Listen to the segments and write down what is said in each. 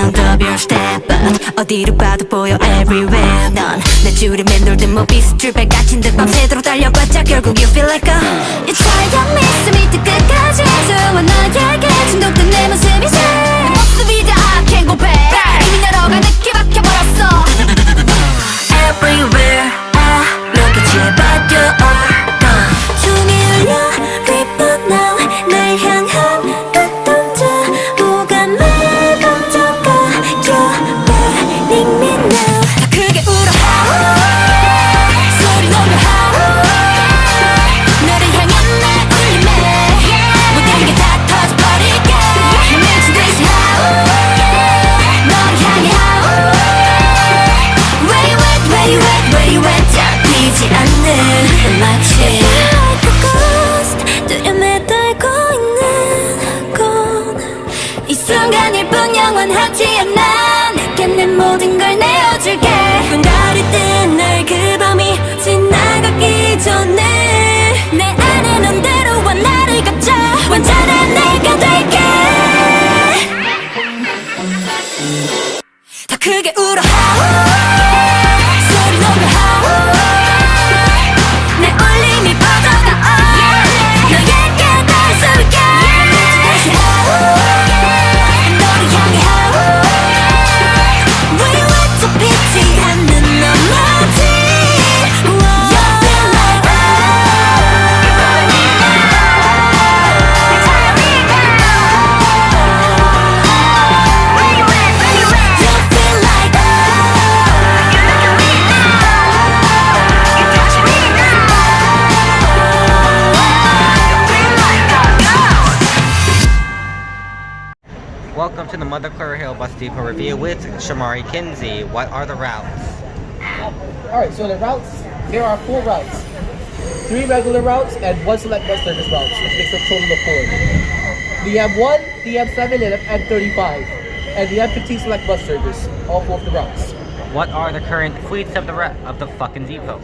sound of your step but 어디로 봐도 보여 everywhere 넌 내 줄에 맴돌듯 뭐 비스트랩에 갇힌 듯 밤새도록 달려봤자 결국 you feel like a You try to miss me 밑에 끝까지 좋아 너에게 중독된 내 모습이지 내 모습이자 I can't go back 이미 너로가 늦게 박혀버렸어 Everywhere I look at you but you are gone 종이 울려 creep up now 날 향한 눈동자 뭐가 매번 적어 You're burning me now 더 크게 울어 소리 높여 너를 향한 내 울림에 모든 게 다 터져버릴게 미친 듯이 너를 향해 Where you at, where you at, where you at 잡히지 않는 마치 You feel like a ghost 두려움에 떨고 있는 곳 이 순간일 뿐 영원하지 않아 내게 내 모든 걸 내어줄게 분갈이 뜬 날 그 밤이 지나가기 전에 내 안에 넌 대로와 나를 갖자 완전한 내가 될게 더 크게 울어 소리 높여 내 울림이 퍼져가 너에게 닿을 수 있게 다시 너를 향해 Where you at 잡히지 않는 너머지 You feel like You feel like Welcome to the Mother Clara Hale Bus Depot review with Shamari Kinsey. What are the routes? Alright, so the routes, there are 4 routes. 3 regular routes and 1 select bus service routes, which makes a total of 4. The M1, the M7, and M35, and the M15 select bus service, all 4 of the routes. What are the current fleets of the fucking depot?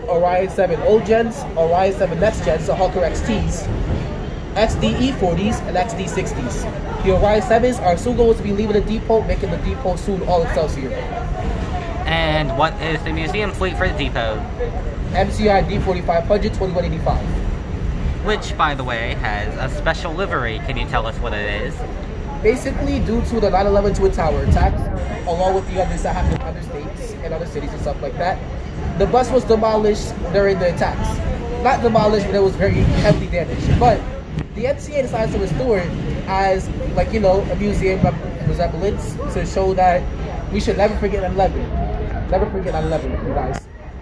Orion 7 old gens, Orion 7 next gens, the Hawker XTs, XDE40s, and XD60s. The Orion 7s are soon going to be leaving the depot, making the depot soon all Excelsior. And what is the museum fleet for the depot? MCI D4500 2185. Which, by the way, has a special livery. Can you tell us what it is? Basically, due to the 9/11 Twin Tower attacks, along with the others that happened in other states and other cities and stuff like that, the bus was demolished during the attacks. Not demolished, but it was very heavily damaged. But the MCA decided to restore it as, like, you know, a museum resemblance to show that we should never forget 9/11. Never forget 9/11, you guys.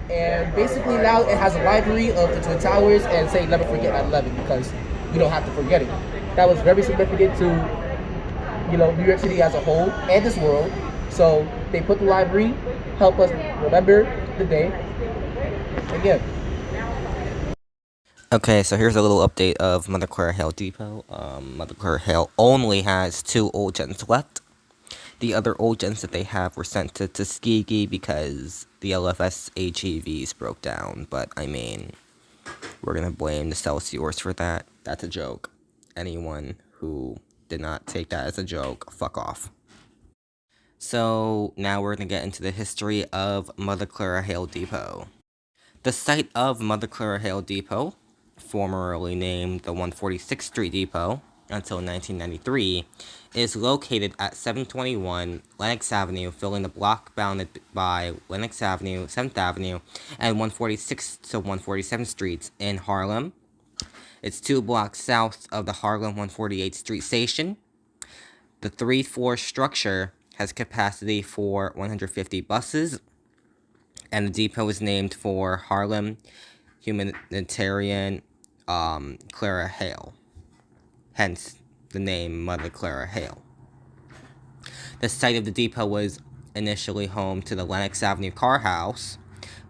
And basically now it has a library of the Twin Towers and say never forget 9/11 because we don't have to forget it. That was very significant to, you know, New York City as a whole and this world. So they put the library, help us remember the day. Again. Okay, so here's a little update of Mother Clara Hale Depot. Mother Clara Hale only has 2 old gens left. The other old gens that they have were sent to Tuskegee because the LFS HEVs broke down. But, I mean, we're going to blame the Celsiors for that. That's a joke. Anyone who did not take that as a joke, fuck off. So, now we're going to get into the history of Mother Clara Hale Depot. The site of Mother Clara Hale Depot, formerly named the 146th Street Depot until 1993, is located at 721 Lenox Avenue, filling the block bounded by Lenox Avenue, 7th Avenue, and 146th to 147th Streets in Harlem. It's 2 blocks south of the Harlem 148th Street station. The 3-floor structure has capacity for 150 buses, and the depot is named for Harlem humanitarian Clara Hale, hence the name Mother Clara Hale. The site of the depot was initially home to the Lenox Avenue Car House,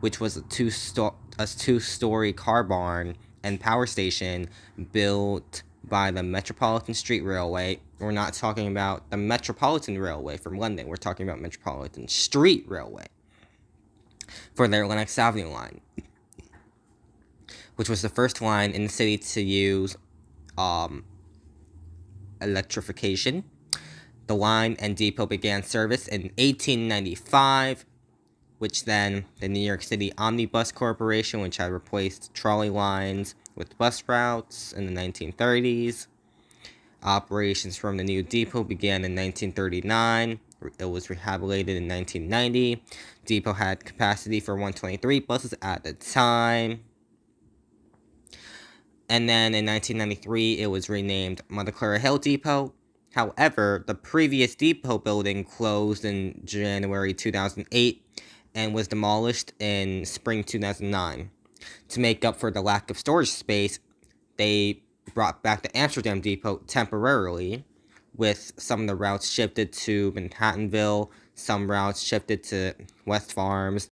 which was a two-story car barn and power station built by the Metropolitan Street Railway. We're not talking about the Metropolitan Railway from London. We're talking about Metropolitan Street Railway for their Lenox Avenue line, which was the first line in the city to use electrification. The line and depot began service in 1895, which then the New York City Omnibus Corporation, which had replaced trolley lines with bus routes in the 1930s. Operations from the new depot began in 1939. It was rehabilitated in 1990. Depot had capacity for 123 buses at the time. And then in 1993, it was renamed Mother Clara Hale Depot. However, the previous depot building closed in January 2008 and was demolished in spring 2009. To make up for the lack of storage space, they brought back the Amsterdam depot temporarily, with some of the routes shifted to Manhattanville, some routes shifted to West Farms.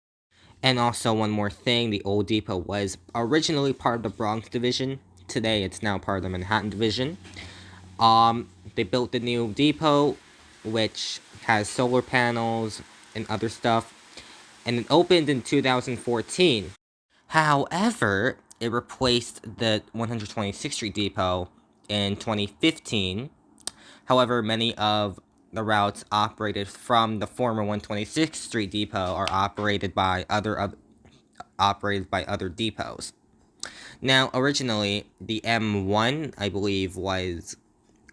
And also, one more thing, the old depot was originally part of the Bronx division. Today, it's now part of the Manhattan division. They built the new depot, which has solar panels and other stuff, and it opened in 2014. However, it replaced the 126th Street Depot in 2015. However, many of the routes operated from the former 126th Street Depot are operated by other depots. Now, originally, the M1, I believe, was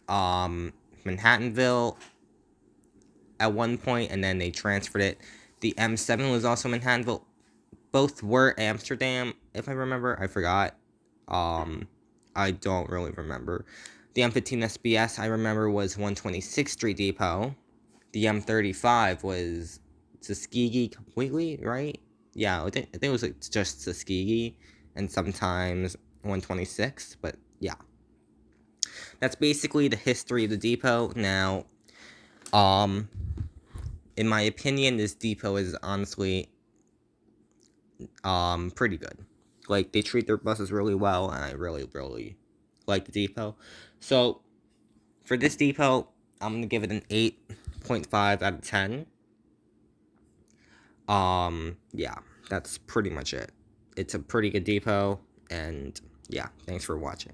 Manhattanville at one point, and then they transferred it. The M7 was also Manhattanville. Both were Amsterdam, if I remember. I forgot. I don't really remember. The M15 SBS, I remember, was 126th Street Depot. The M35 was Tuskegee completely, right? Yeah, I think it was like just Tuskegee and sometimes 126, but yeah. That's basically the history of the depot. Now, in my opinion, this depot is honestly pretty good. Like, they treat their buses really well, and I really, really like the depot. So, for this depot, I'm gonna give it an 8.5 out of 10. Yeah, that's pretty much it. It's a pretty good depot, and yeah, thanks for watching.